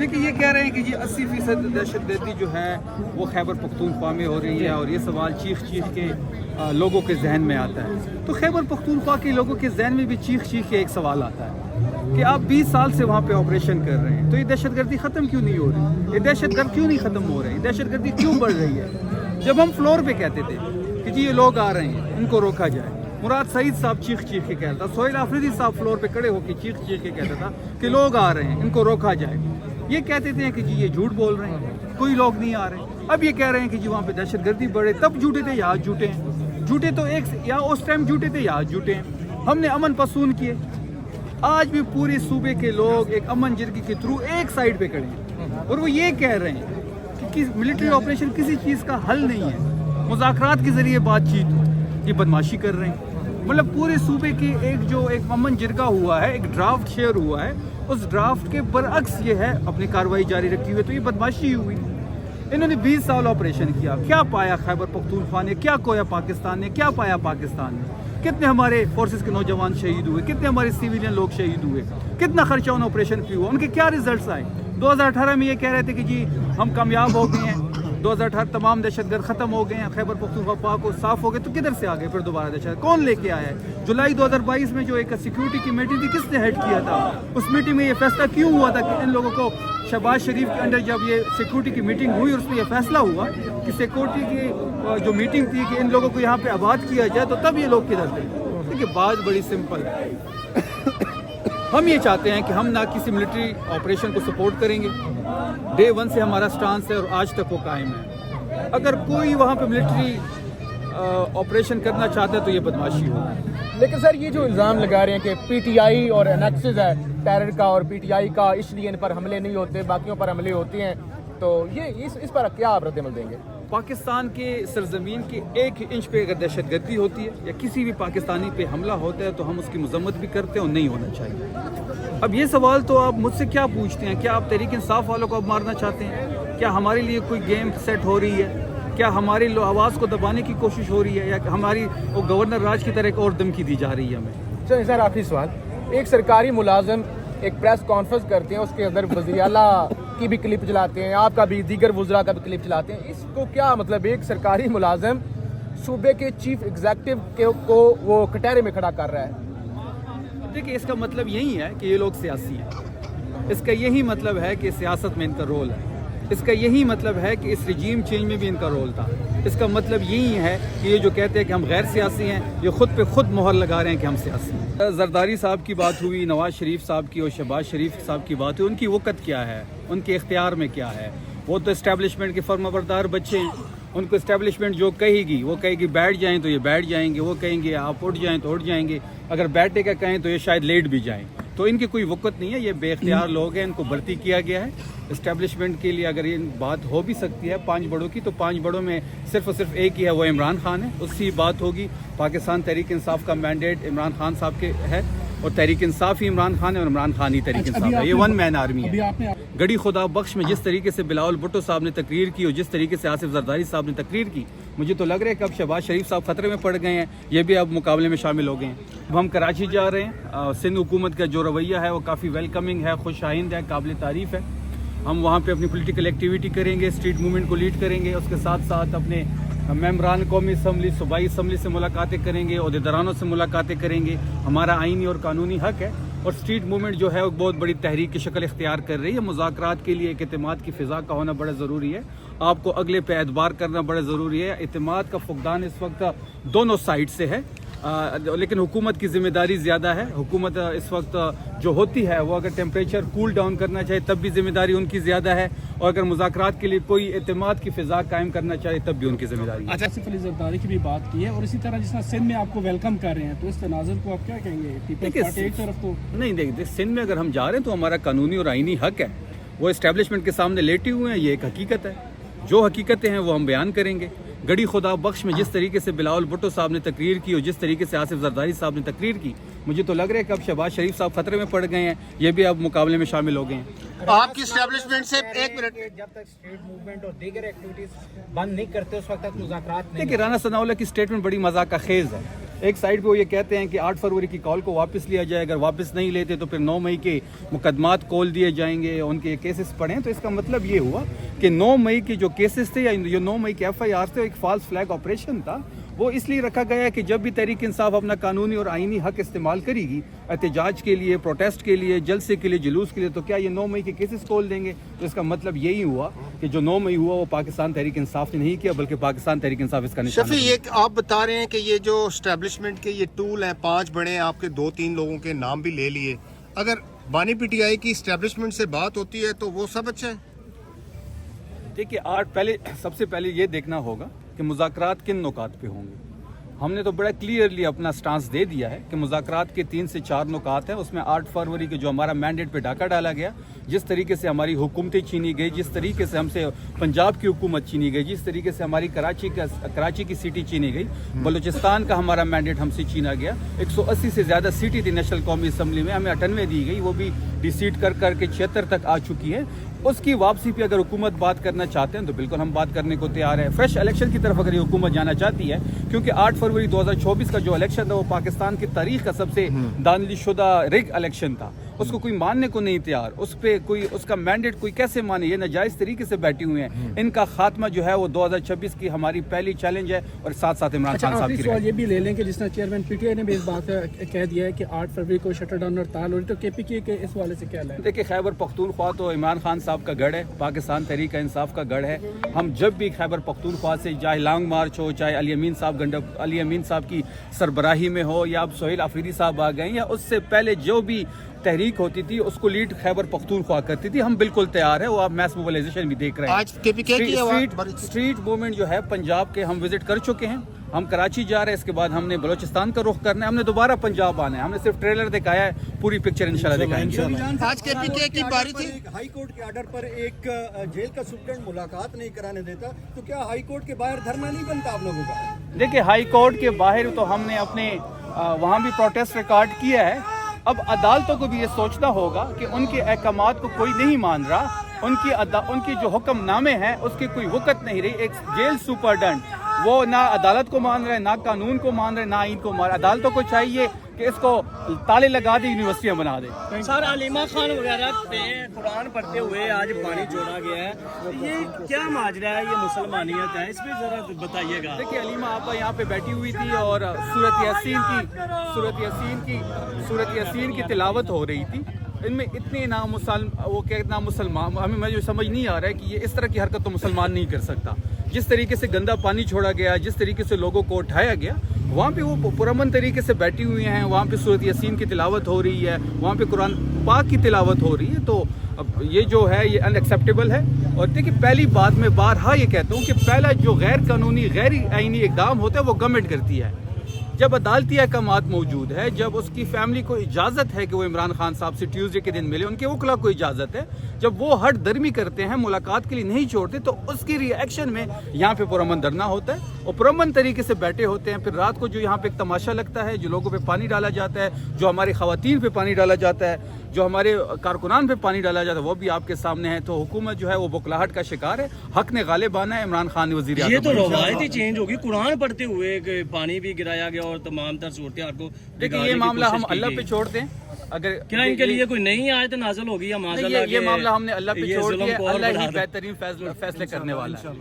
देखिए ये कह रहे हैं कि जी 80% दहशत गर्दी जो है वो खैबर पख्तूनख्वा में हो रही है, और ये सवाल चीख के लोगों के जहन में आता है। तो खैबर पख्तूनख्वा के लोगों के जहन में भी चीख के एक सवाल आता है कि आप 20 साल से वहाँ पे ऑपरेशन कर रहे हैं, तो ये दहशत गर्दी ख़त्म क्यों नहीं हो रही? ये दहशत गर्द क्यों नहीं ख़त्म हो रहे हैं? दहशत गर्दी क्यों बढ़ रही है? जब हम फ्लोर पे कहते थे कि जी ये लोग आ रहे हैं, इनको रोका जाए, मुराद सईद साहब चीख के कहता था, सोहेल आफरीदी साहब फ्लोर पे खड़े होकर चीख के कहता था कि लोग आ रहे हैं, इनको रोका जाए। ये कहते थे कि जी ये झूठ बोल रहे हैं, कोई लोग नहीं आ रहे। अब ये कह रहे हैं कि जी वहाँ पे दहशत गर्दी बढ़े, तब झूठे थे या आज झूठे हैं? झूठे तो एक या उस टाइम झूठे थे या आज झूठे हैं। हमने अमन पसून किए, आज भी पूरे सूबे के लोग एक अमन जिरगी के थ्रू एक साइड पे खड़े हैं, और वो ये कह रहे हैं कि मिलिट्री ऑपरेशन किसी चीज़ का हल नहीं है, मुज़ाकरात के ज़रिए बातचीत हो। ये बदमाशी कर रहे हैं। मतलब पूरे सूबे की एक अमन जिरगा हुआ है, एक ड्राफ्ट शेयर हुआ है, उस ड्राफ्ट के बरअक्स ये है अपनी कार्रवाई जारी रखी हुई, तो ये बदमाशी हुई। इन्होंने 20 साल ऑपरेशन किया, क्या पाया खैबर पख्तूनख्वा ने, क्या खोया पाकिस्तान ने, क्या पाया पाकिस्तान ने? कितने हमारे फोर्सेस के नौजवान शहीद हुए, कितने हमारे सिविलियन लोग शहीद हुए, कितना खर्चा उन ऑपरेशन पे हुआ, उनके क्या रिजल्ट्स आए? 2018 में ये कह रहे थे कि जी हम कामयाब हो गए हैं, 2018 तमाम दहशतगर्द खत्म हो गए हैं, खैबर पख्तूनख्वा पाक को साफ हो गए, तो किधर से आ गए फिर दोबारा दहशत? कौन लेके आया है? जुलाई 2022 में जो एक सिक्योरिटी की मीटिंग थी, किसने हेड किया था? उस मीटिंग में ये फैसला क्यों हुआ था कि इन लोगों को शहबाज शरीफ के अंडर जब ये सिक्योरिटी की मीटिंग हुई और उसमें यह फैसला हुआ कि सिक्योरिटी की जो मीटिंग थी कि इन लोगों को यहाँ पे आबाद किया जाए, तो तब ये लोग किधर थे? देखिए बात बड़ी सिंपल है। हम ये चाहते हैं कि हम ना किसी मिलिट्री ऑपरेशन को सपोर्ट करेंगे, डे 1 से हमारा स्टांस है और आज तक वो कायम है। अगर कोई वहाँ पे मिलिट्री ऑपरेशन करना चाहता है तो ये बदमाशी होगी। लेकिन सर ये जो इल्ज़ाम लगा रहे हैं कि पीटीआई और एनेक्सिस है टेरर का, और पीटीआई का इसलिए इन पर हमले नहीं होते, बाकियों पर हमले होते हैं, तो ये इस पर क्या आप रद्द-ए-अमल देंगे? पाकिस्तान के सरजमीन के 1 इंच पे अगर दहशतगर्दी होती है या किसी भी पाकिस्तानी पे हमला होता है तो हम उसकी मजम्मत भी करते हैं और नहीं होना चाहिए। अब ये सवाल तो आप मुझसे क्या पूछते हैं? क्या आप तहरीक इंसाफ वालों को अब मारना चाहते हैं? क्या हमारे लिए कोई गेम सेट हो रही है? क्या हमारी आवाज़ को दबाने की कोशिश हो रही है, या हमारी वो गवर्नर राज की तरह एक और धमकी दी जा रही है हमें? चलिए सर आखिरी सवाल, एक सरकारी मुलाजिम एक प्रेस कॉन्फ्रेंस करते हैं, उसके अंदर वज़ीर आला की भी क्लिप चलाते हैं, आपका भी, दीगर वज़रा का भी क्लिप चलाते हैं, इसको क्या मतलब? एक सरकारी मुलाजिम सूबे के चीफ एग्जीक्यूटिव को वो कटहरे में खड़ा कर रहा है। देखिए इसका मतलब यही है कि ये लोग सियासी हैं, इसका यही मतलब है कि सियासत में इनका रोल है, इसका यही मतलब है कि इस रिजीम चेंज में भी इनका रोल था। इसका मतलब यही है कि ये जो कहते हैं कि हम गैर सियासी हैं, ये खुद पे खुद मोहर लगा रहे हैं कि हम सियासी हैं। जरदारी साहब की बात हुई, नवाज शरीफ साहब की और शहबाज शरीफ साहब की बात हुई, उनकी वक़्त क्या है, उनके इख्तियार में क्या है? वो तो इस्टेब्लिशमेंट के फर्माबरदार बच्चे हैं, उनको इस्टेब्लिशमेंट जो कहेगी वो कहेगी बैठ जाएं तो ये बैठ जाएंगे, वो कहेंगे आप उठ जाएं तो उठ जाएंगे, अगर बैठने का कहें तो ये शायद लेट भी जाएं। तो इनकी कोई वक़्त नहीं है, ये बेख्तियार लोग हैं, इनको भर्ती किया गया है इस्टेब्लिशमेंट के लिए। अगर ये बात हो भी सकती है 5 बड़ों की, तो 5 बड़ों में सिर्फ और सिर्फ एक ही है, वो इमरान खान है, उसकी बात होगी। पाकिस्तान तहरीक इंसाफ का मैंडेट इमरान खान साहब के है, और तहरीक इंसाफ ही इमरान खान है और इमरान खान ही तहरीक इंसाफ है। ये 1 मैन आर्मी है। गढ़ी खुदा बख्श में जिस तरीके से बिलावल भुट्टो साहब ने तकरीर की और जिस तरीके से आसिफ जरदारी साहब ने तकरीर की, मुझे तो लग रहा है कि अब शहबाज शरीफ साहब खतरे में पड़ गए हैं, ये भी अब मुकाबले में शामिल हो गए हैं। अब हम कराची जा रहे हैं। सिंध हुकूमत का जो रवैया है वो काफ़ी वेलकमिंग है, खुश आइंद है, काबिल तारीफ़ है। हम वहाँ पे अपनी पॉलिटिकल एक्टिविटी करेंगे, स्ट्रीट मूवमेंट को लीड करेंगे, उसके साथ साथ अपने मेम्बरान कौमी असम्बली, सूबाई असम्बली से मुलाकातें करेंगे, ओहदेदारानों से मुलाकातें करेंगे। हमारा आइनी और कानूनी हक है, और स्ट्रीट मूवमेंट जो है वो बहुत बड़ी तहरीक की शक्ल इख्तियार कर रही है। मुज़ाकरात के लिए एक एतमाद की फ़िज़ा का होना बड़ा ज़रूरी है, आपको अगले पे एतबार करना बड़ा ज़रूरी है। एतमाद का फुकदान इस वक्त दोनों साइड से है, लेकिन हुकूमत की ज़िम्मेदारी ज़्यादा है। हुकूमत इस वक्त जो होती है वो अगर टेम्परेचर कूल डाउन करना चाहे तब भी ज़िम्मेदारी उनकी ज़्यादा है, और अगर मुज़ाकरात के लिए कोई एतमाद की फ़िज़ा कायम करना चाहे तब भी उनकी ज़िम्मेदारी है। आसिफ अली जरदारी की भी बात की है, और इसी तरह जिस तरह सिंध में आपको वेलकम कर रहे हैं, तो इस तनाज़ुर को आप क्या कहेंगे? पीपल्स पार्टी एक तरफ तो नहीं, देखिए सिंध में अगर हम जा रहे हैं तो हमारा कानूनी और आइनी हक है, वो इस्टेब्लिशमेंट के सामने लेटे हुए हैं, ये एक हकीकत है। जो हकीकतें हैं वो हम बयान करेंगे। गढ़ी खुदा बख्श में जिस तरीके से बिलावल भुट्टो साहब ने तकरीर की और जिस तरीके से आसिफ जरदारी साहब ने तकरीर की, मुझे तो लग रहा है कि अब शहबाज शरीफ साहब खतरे में पड़ गए हैं, ये भी अब मुकाबले में शामिल हो गए हैं। आपकी एस्टेब्लिशमेंट से एक मिनट, जब तक स्ट्रीट मूवमेंट और दीगर एक्टिविटीज बंद नहीं करते उस वक्त तक मुज़ाकरात नहीं। देखिए राना सनाउल्लाह की स्टेटमेंट बड़ी मजाक का खेज है। एक साइड पे वो ये कहते हैं कि 8 फरवरी की कॉल को वापस लिया जाए, अगर वापस नहीं लेते तो फिर 9 मई के मुकदमात खोल दिए जाएंगे, उनके केसेस पड़े हैं। तो इसका मतलब ये हुआ कि 9 मई के जो केसेस थे या जो 9 मई के FIR थे, एक फॉल्स फ्लैग ऑपरेशन था। वो इसलिए रखा गया है कि जब भी तहरीक इंसाफ अपना कानूनी और आईनी हक इस्तेमाल करेगी एहतजाज के लिए, प्रोटेस्ट के लिए, जलसे के लिए, जुलूस के लिए, तो क्या ये 9 मई के केसेस खोल देंगे? तो इसका मतलब यही हुआ कि जो 9 मई हुआ वो पाकिस्तान तहरीक इंसाफ ने नहीं किया, बल्कि पाकिस्तान तहरीक इंसाफ इसका निशाना शफी, ये आप बता रहे हैं कि ये जो एस्टेब्लिशमेंट के ये टूल हैं 5 बड़े हैं, आपके 2-3 लोगों के नाम भी ले लिए, अगर बानी PTI की एस्टेब्लिशमेंट से बात होती है तो वो सब अच्छा है? देखिए, सबसे पहले ये देखना होगा कि मुज़ाकरात किन नुकात पे होंगे। हमने तो बड़ा क्लियरली अपना स्टांस दे दिया है कि मुज़ाकरात के 3 से 4 नुकात हैं। उसमें 8 फरवरी के जो हमारा मैंडेट पे डाका डाला गया, जिस तरीके से हमारी हुकूमतें छीनी गई, जिस तरीके से हमसे पंजाब की हुकूमत छीनी गई, जिस तरीके से हमारी कराची की सिटी छीनी गई, बलूचिस्तान का हमारा मैंडेट हमसे छीना गया। 180 से ज़्यादा सीटी थी नेशनल कौमी असम्बली में, हमें 98 दी गई, वो भी डिसीट कर करके 76 तक आ चुकी है। उसकी वापसी पे अगर हुकूमत बात करना चाहते हैं तो बिल्कुल हम बात करने को तैयार है। फ्रेश इलेक्शन की तरफ अगर ये हुकूमत जाना चाहती है, क्योंकि 8 फरवरी 2024 का जो इलेक्शन था वो पाकिस्तान की तारीख का सबसे दानिशुदा रिग इलेक्शन था, उसको कोई मानने को नहीं तैयार, उस पे कोई उसका मैंडेट कोई कैसे माने? ये नाजायज़ तरीके से बैठी हुए हैं। इनका खात्मा जो है वो 2026 की हमारी पहली चैलेंज है, और साथ साथ इमरान खान साहब की सवाल ये भी ले लें कि जिस तरह चेयरमैन PTI ने भी इस बात कह दिया है कि 8 फरवरी को शटर डाउन हड़ताल हो रही, तो KPK के इस वाले से क्या लें? देखिए, खैबर पख्तूनख्वा तो इमरान खान साहब का गढ़ है, पाकिस्तान तहरीक इंसाफ का गढ़ है। हम जब भी खैबर पख्तूनख्वा से, चाहे लॉन्ग मार्च हो, चाहे अली अमीन साहब की सरबराही में हो, या अब सोहेल आफरीदी साहब आ गए, या उससे पहले जो भी तहरीक होती थी उसको लीड खैबर पख्तूनख्वा करती थी, हम बिल्कुल तैयार है। वो आप मैस मोबिलाइजेशन भी देख रहे हैं। आज KPK की स्ट्रीट मूवमेंट जो है पंजाब के हम विजिट कर चुके हैं। हम कराची जा रहे हैं, इसके बाद हमने बलूचिस्तान का रुख करना है, हमने दोबारा पंजाब आना है। हमने सिर्फ ट्रेलर दिखाया है, पूरी पिक्चर इंशाल्लाह दिखाएंगे। आज KPK की बारी थी। हाई कोर्ट के ऑर्डर पर एक जेल का सुप्रीटेंडेंट मुलाकात नहीं कराने देता, तो क्या हाई कोर्ट के बाहर धरना नहीं बनता आप लोगों का? देखिए, हाई कोर्ट के बाहर तो हमने अपने वहाँ भी प्रोटेस्ट रिकॉर्ड किया है। अब अदालतों को भी ये सोचना होगा कि उनके अहकामात को कोई नहीं मान रहा, उनकी जो हुक्मनामे हैं उसकी कोई वक़्त नहीं रही। एक जेल सुपरडेंट वो ना अदालत को मान रहे, ना कानून को मान रहे, ना आइन को मान रहे। अदालतों को चाहिए कि इसको ताले लगा दे, यूनिवर्सिटियाँ बना दे। सर, अलीमा खान वगैरह पे कुरान पढ़ते हुए आज पानी छोड़ा गया है, ये क्या माजरा है? ये मुसलमानियत है, इसमें जरा बताइएगा। देखिए, अलीमा आपा यहाँ पे बैठी हुई थी और सूरत यासीन की तिलावत हो रही थी। इनमें इतने नामुसलमान, हमें मुझे समझ नहीं आ रहा है कि ये इस तरह की हरकत तो मुसलमान नहीं कर सकता। जिस तरीके से गंदा पानी छोड़ा गया, जिस तरीके से लोगों को उठाया गया, वहाँ पे वो पुरअमन तरीके से बैठी हुई हैं, वहाँ पे सूरत यासीन की तिलावत हो रही है, वहाँ पे कुरान पाक की तिलावत हो रही है। तो अब ये जो है ये अनएक्सेप्टेबल है। और देखिए, पहली बात मैं बारहा ये कहता हूँ कि पहला जो गैर कानूनी गैर आईनी इक़दाम होता है वो गवर्नमेंट करती है। जब अदालती अहकामात मौजूद है, जब उसकी फैमिली को इजाज़त है कि वो इमरान खान साहब से ट्यूसडे के दिन मिले, उनके वकला को इजाज़त है, जब वो हट दर्मी करते हैं, मुलाकात के लिए नहीं छोड़ते, तो उसकी रिएक्शन में यहाँ पे पुरअमन धरना होता है और पुरअमन तरीके से बैठे होते हैं। फिर रात को जो यहाँ पे एक तमाशा लगता है, जो लोगों पे पानी डाला जाता है, जो हमारी ख़वातीन पे पानी डाला जाता है, जो हमारे कारकुनान पे पानी डाला जाता है, वो भी आपके सामने है। तो हुकूमत जो है वो बुखलाहट का शिकार है। हक ने गालिब आना है। इमरान खान ने वज़ीर ये तो रवायत ही चेंज होगी, कुरान पढ़ते हुए पानी भी गिराया गया और तमाम तर सूरत को। देखिए, ये मामला हम अल्लाह पे छोड़ दें। अगर क्या इनके लिए कोई नई आयत नाज़िल होगी या माज़अल्लाह ये मामला हमने अल्लाह पे छोड़ दिया। अल्लाह ही बेहतरीन फैसले करने वाला है।